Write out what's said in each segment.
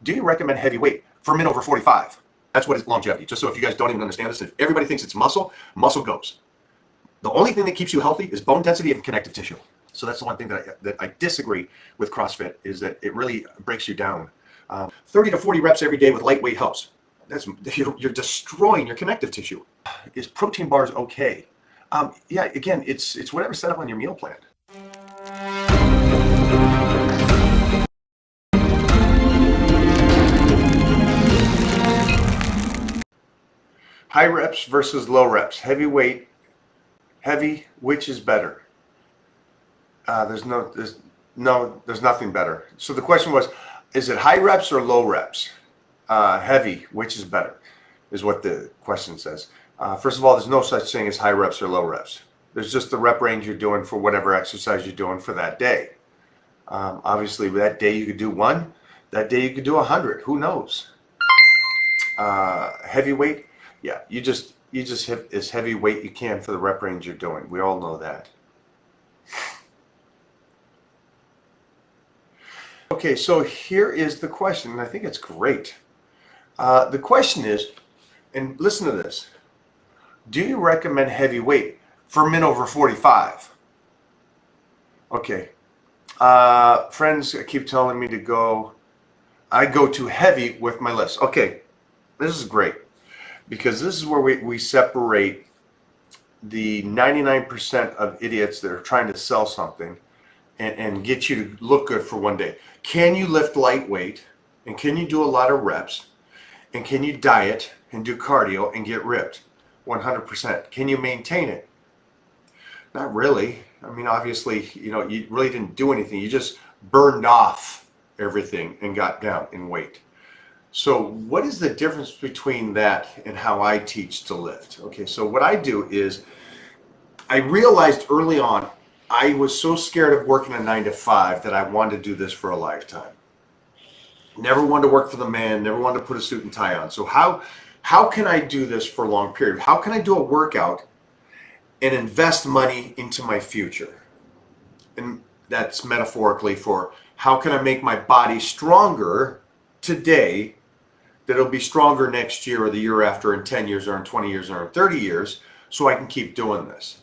Do you recommend heavy weight for men over 45? That's what is longevity. Just so if you guys don't even understand this, if everybody thinks it's muscle, muscle goes. The only thing that keeps you healthy is bone density and connective tissue. So that's the one thing that I disagree with CrossFit, is that it really breaks you down. 30 to 40 reps every day with lightweight helps. You're destroying your connective tissue. Is protein bars okay? Yeah, again, it's whatever's set up on your meal plan. High reps versus low reps. Heavy weight, heavy, which is better? There's nothing better. So the question was, is it high reps or low reps? Heavy, which is better, is what the question says. First of all, there's no such thing as high reps or low reps. There's just the rep range you're doing for whatever exercise you're doing for that day. Obviously, that day you could do 1, that day you could do 100. Who knows? Heavy weight, yeah, you just hit as heavy weight you can for the rep range you're doing. We all know that. Okay, so here is the question, and I think it's great. The question is, and listen to this, do you recommend heavy weight for men over 45? Okay, friends keep telling me to go, I go too heavy with my list. Okay, this is great, because this is where we separate the 99% of idiots that are trying to sell something and get you to look good for one day. Can you lift lightweight, and can you do a lot of reps, and can you diet and do cardio and get ripped? 100%. Can you maintain it? Not really. I mean, obviously, you really didn't do anything. You just burned off everything and got down in weight. So what is the difference between that and how I teach to lift? Okay, so what I do is, I realized early on, I was so scared of working a 9 to 5 that I wanted to do this for a lifetime. Never wanted to work for the man, never wanted to put a suit and tie on. So how can I do this for a long period? How can I do a workout and invest money into my future? And that's metaphorically for, how can I make my body stronger today that it'll be stronger next year or the year after, in 10 years or in 20 years or in 30 years, so I can keep doing this.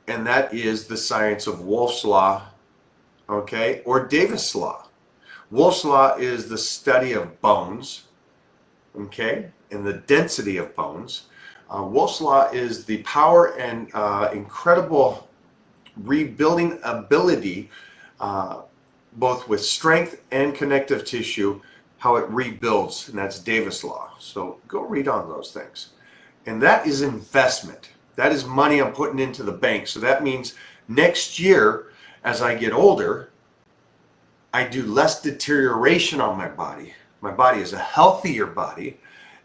And that is the science of Wolff's Law, okay, or Davis' Law. Wolff's Law is the study of bones, okay, and the density of bones. Wolff's Law is the power and incredible rebuilding ability, both with strength and connective tissue, how it rebuilds, and that's Davis' Law. So go read on those things. And that is investment. That is money I'm putting into the bank. So that means next year, as I get older, I do less deterioration on my body. My body is a healthier body.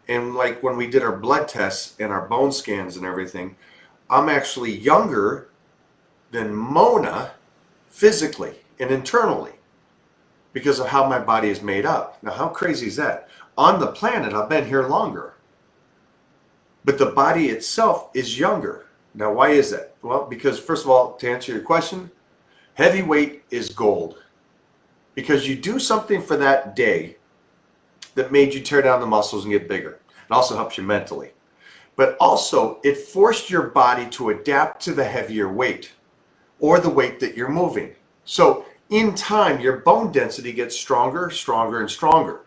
And like when we did our blood tests and our bone scans and everything, I'm actually younger than Mona physically and internally because of how my body is made up. Now, how crazy is that? On the planet, I've been here longer, but the body itself is younger. Now, why is that? Well, because first of all, to answer your question, heavy weight is gold. Because you do something for that day that made you tear down the muscles and get bigger. It also helps you mentally. But also, it forced your body to adapt to the heavier weight or the weight that you're moving. So in time, your bone density gets stronger, stronger, and stronger.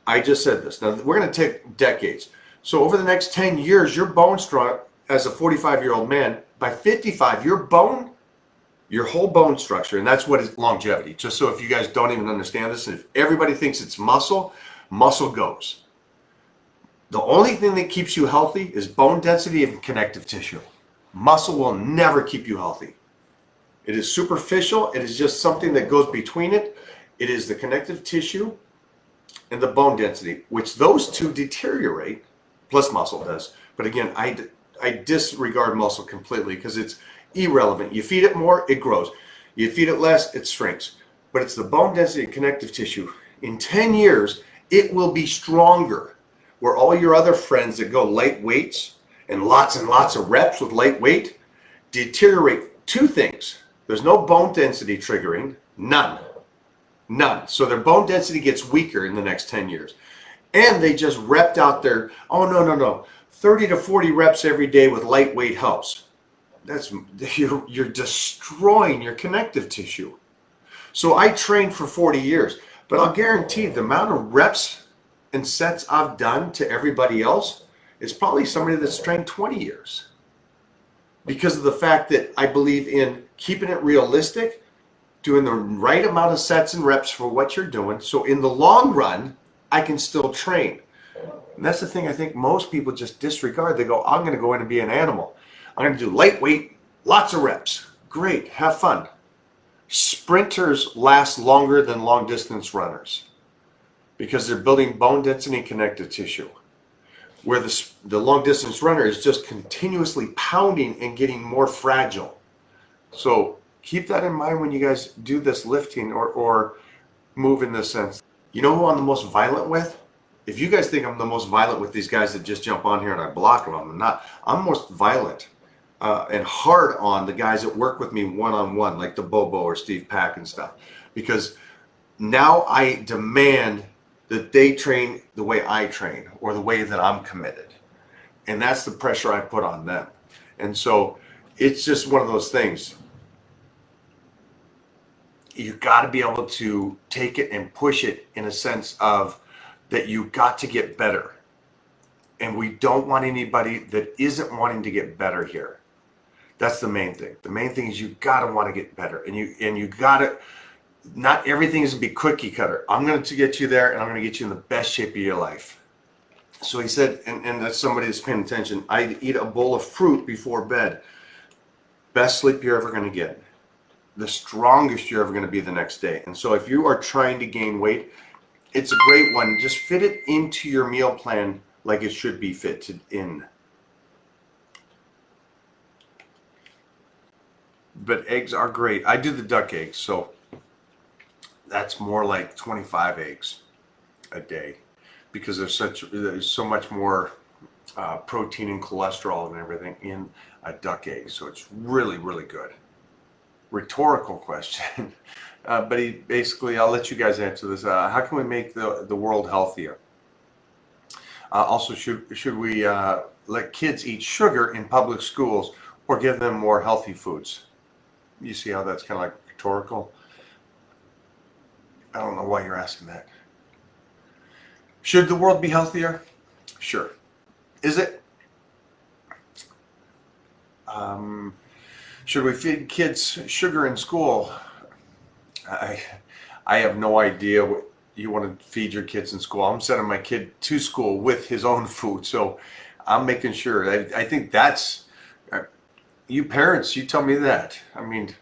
I just said this. Now, we're going to take decades. So over the next 10 years, your bone strong, as a 45-year-old man, by 55, your whole bone structure, and that's what is longevity. Just so if you guys don't even understand this, and if everybody thinks it's muscle, muscle goes. The only thing that keeps you healthy is bone density and connective tissue. Muscle will never keep you healthy. It is superficial. It is just something that goes between it. It is the connective tissue and the bone density, which those two deteriorate, plus muscle does. But again, I disregard muscle completely because it's irrelevant. You feed it more, it grows. You feed it less, it shrinks. But it's the bone density and connective tissue. In 10 years, it will be stronger. Where all your other friends that go light weights and lots of reps with light weight deteriorate. Two things. There's no bone density triggering, none. None. So their bone density gets weaker in the next 10 years. And they just repped out their, oh, no. 30 to 40 reps every day with lightweight helps. That's, you're destroying your connective tissue. So I trained for 40 years, but I'll guarantee the amount of reps and sets I've done to everybody else is probably somebody that's trained 20 years. Because of the fact that I believe in keeping it realistic, doing the right amount of sets and reps for what you're doing. So in the long run, I can still train. And that's the thing I think most people just disregard. They go, I'm going to go in and be an animal. I'm going to do lightweight, lots of reps. Great, have fun. Sprinters last longer than long distance runners because they're building bone density and connective tissue. Where the long distance runner is just continuously pounding and getting more fragile. So keep that in mind when you guys do this lifting or move in this sense. You know who I'm the most violent with? If you guys think I'm the most violent with these guys that just jump on here and I block them, I'm not. I'm most violent and hard on the guys that work with me one-on-one, like the Bobo or Steve Pack and stuff. Because now I demand that they train the way I train or the way that I'm committed. And that's the pressure I put on them. And so it's just one of those things. You got to be able to take it and push it in a sense of that you got to get better. And we don't want anybody that isn't wanting to get better here. That's the main thing. The main thing is you got to want to get better. And you got to, not everything is to be cookie cutter. I'm going to get you there and I'm going to get you in the best shape of your life. So he said, and that's somebody that's paying attention, I eat a bowl of fruit before bed. Best sleep you're ever going to get. The strongest you're ever going to be the next day. And so if you are trying to gain weight, it's a great one. Just fit it into your meal plan like it should be fitted in. But eggs are great. I do the duck eggs, so that's more like 25 eggs a day because there's so much more protein and cholesterol and everything in a duck egg. So it's really, really good. Rhetorical question. But he basically, I'll let you guys answer this. How can we make the world healthier? Also, should we let kids eat sugar in public schools or give them more healthy foods? You see how that's kind of like rhetorical? I don't know why you're asking that. Should the world be healthier? Sure. Is it? Should we feed kids sugar in school? I have no idea what you want to feed your kids in school. I'm sending my kid to school with his own food, so I'm making sure. I think that's, you parents, you tell me that. I mean,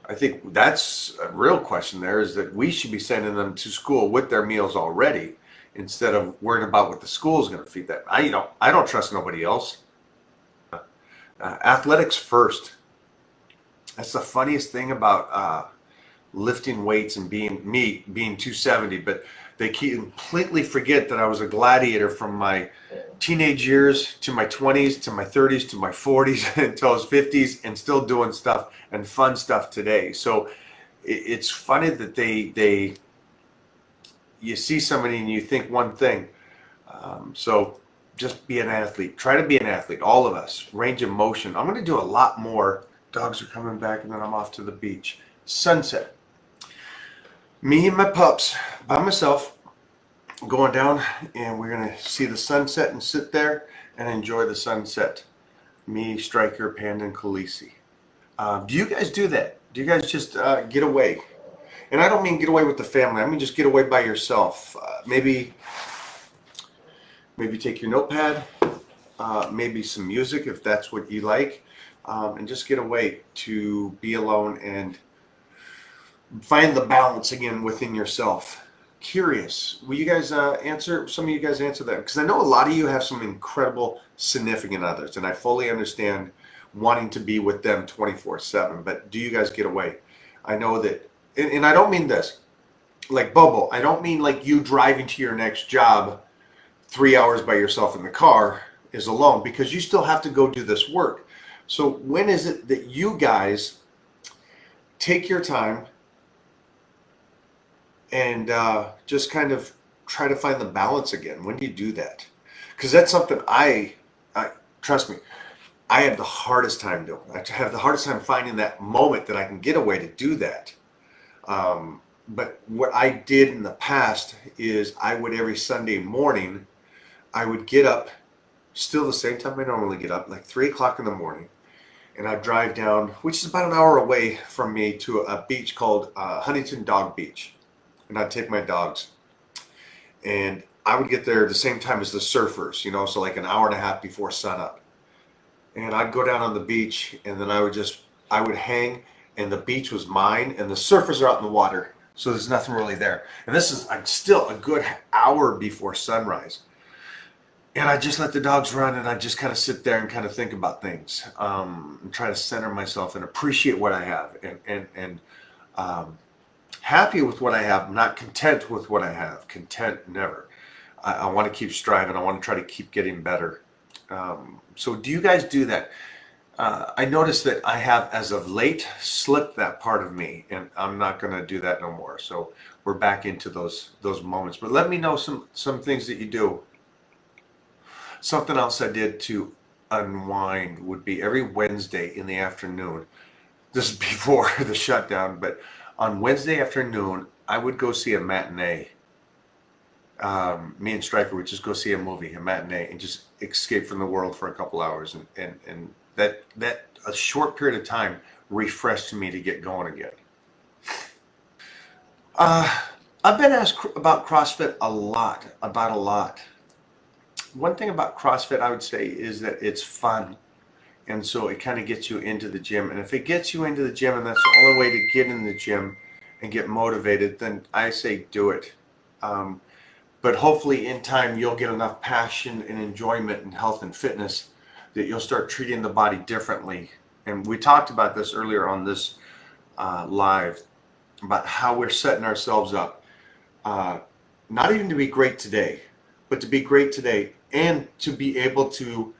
I think that's a real question there, is that we should be sending them to school with their meals already instead of worrying about what the school is going to feed them. I don't trust nobody else. Athletics first. That's the funniest thing about lifting weights and being 270, but they completely forget that I was a gladiator from my teenage years to my 20s to my 30s to my 40s until I was 50s and still doing stuff and fun stuff today. So it's funny that you see somebody and you think one thing. So just be an athlete. Try to be an athlete, all of us. Range of motion. I'm going to do a lot more. Dogs are coming back and then I'm off to the beach. Sunset. Me and my pups by myself going down, and we're going to see the sunset and sit there and enjoy the sunset. Me, Stryker, Panda, and Khaleesi. Do you guys do that? Do you guys just get away? And I don't mean get away with the family. I mean just get away by yourself. Maybe take your notepad, maybe some music if that's what you like, and just get away to be alone and find the balance again within yourself. Curious, will you guys answer? Some of you guys answer that, because I know a lot of you have some incredible significant others, and I fully understand wanting to be with them 24/7. But do you guys get away? I know that, and I don't mean this like Bobo. I don't mean like you driving to your next job 3 hours by yourself in the car is alone, because you still have to go do this work. So when is it that you guys take your time and just kind of try to find the balance again. When do you do that? Because that's something I trust me, I have the hardest time doing. I have the hardest time finding that moment that I can get away to do that. But what I did in the past is I would every Sunday morning, I would get up, still the same time I normally get up, like 3 o'clock in the morning, and I'd drive down, which is about an hour away from me, to a beach called Huntington Dog Beach. And I'd take my dogs, and I would get there the same time as the surfers, so like an hour and a half before sunup. And I'd go down on the beach, and then I would hang, and the beach was mine, and the surfers are out in the water, so there's nothing really there. And I'm still a good hour before sunrise. And I just let the dogs run, and I just kind of sit there and kind of think about things, and try to center myself and appreciate what I have, and happy with what I have. I'm not content with what I have. Content never. I want to keep striving. I want to try to keep getting better. So do you guys do that? I noticed that I have, as of late, slipped that part of me, and I'm not going to do that no more. So we're back into those moments. But let me know some things that you do. Something else I did to unwind would be every Wednesday in the afternoon. This is before the shutdown, but on Wednesday afternoon, I would go see a matinee. Me and Stryker would just go see a movie, a matinee, and just escape from the world for a couple hours. And that a short period of time refreshed me to get going again. I've been asked about CrossFit a lot. One thing about CrossFit I would say is that it's fun. And so it kind of gets you into the gym. And if it gets you into the gym and that's the only way to get in the gym and get motivated, then I say do it. But hopefully in time you'll get enough passion and enjoyment in health and fitness that you'll start treating the body differently. And we talked about this earlier on this live, about how we're setting ourselves up, not even to be great today, but to be great today and to be able to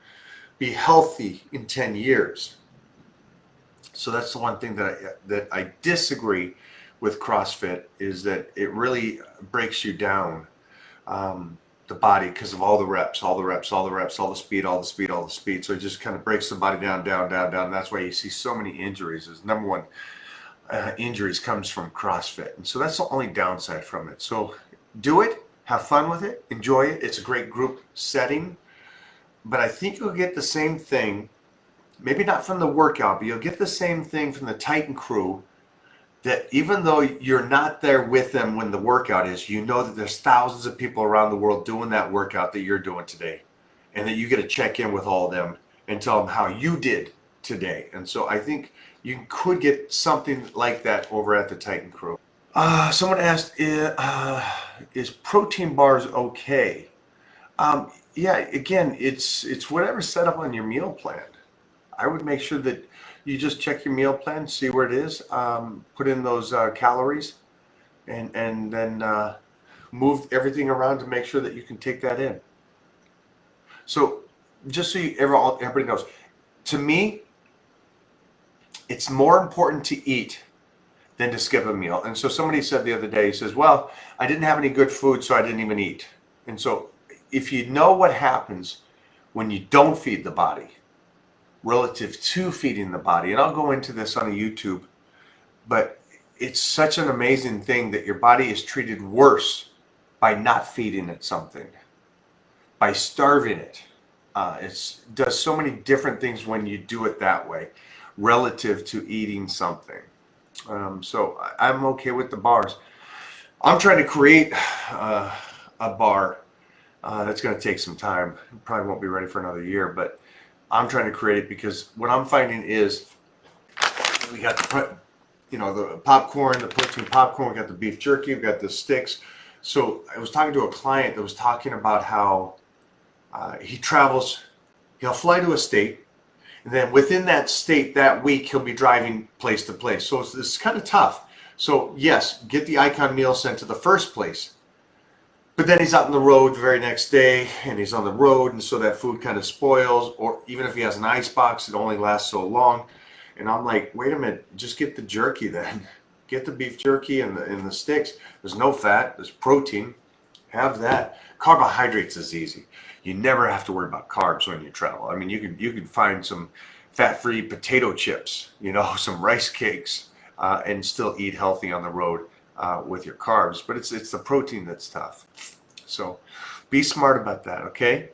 be healthy in 10 years. So that's the one thing that I disagree with CrossFit, is that it really breaks you down, the body, because of all the reps, all the speed. So it just kind of breaks the body down. That's why you see so many injuries. Is number one, injuries comes from CrossFit. And so that's the only downside from it. So do it, have fun with it, enjoy it. It's a great group setting. But I think you'll get the same thing, maybe not from the workout, but you'll get the same thing from the Titan crew, that even though you're not there with them when the workout is, you know that there's thousands of people around the world doing that workout that you're doing today. And that you get to check in with all of them and tell them how you did today. And so I think you could get something like that over at the Titan crew. Someone asked, is protein bars okay? Yeah, again, it's whatever's set up on your meal plan. I would make sure that you just check your meal plan, see where it is, put in those calories, and then move everything around to make sure that you can take that in. So just so everybody knows, to me, it's more important to eat than to skip a meal. And so somebody said the other day, he says, well, I didn't have any good food, so I didn't even eat. And so if you know what happens when you don't feed the body relative to feeding the body, and I'll go into this on a YouTube, but it's such an amazing thing that your body is treated worse by not feeding it something, by starving it. It does so many different things when you do it that way relative to eating something. So I'm okay with the bars. I'm trying to create a bar. That's going to take some time. Probably won't be ready for another year, but I'm trying to create it because what I'm finding is we got the popcorn, the protein popcorn, we got the beef jerky, we got the sticks. So I was talking to a client that was talking about how he travels, he'll fly to a state, and then within that state that week he'll be driving place to place. So it's kind of tough. So yes, get the Icon meal sent to the first place. But then he's out on the road the very next day, and he's on the road, and so that food kind of spoils. Or even if he has an ice box, it only lasts so long. And I'm like, wait a minute, just get the jerky then. Get the beef jerky and the sticks. There's no fat. There's protein. Have that. Carbohydrates is easy. You never have to worry about carbs when you travel. I mean, you can find some fat-free potato chips, some rice cakes, and still eat healthy on the road with your carbs. But it's the protein that's tough. So be smart about that, okay?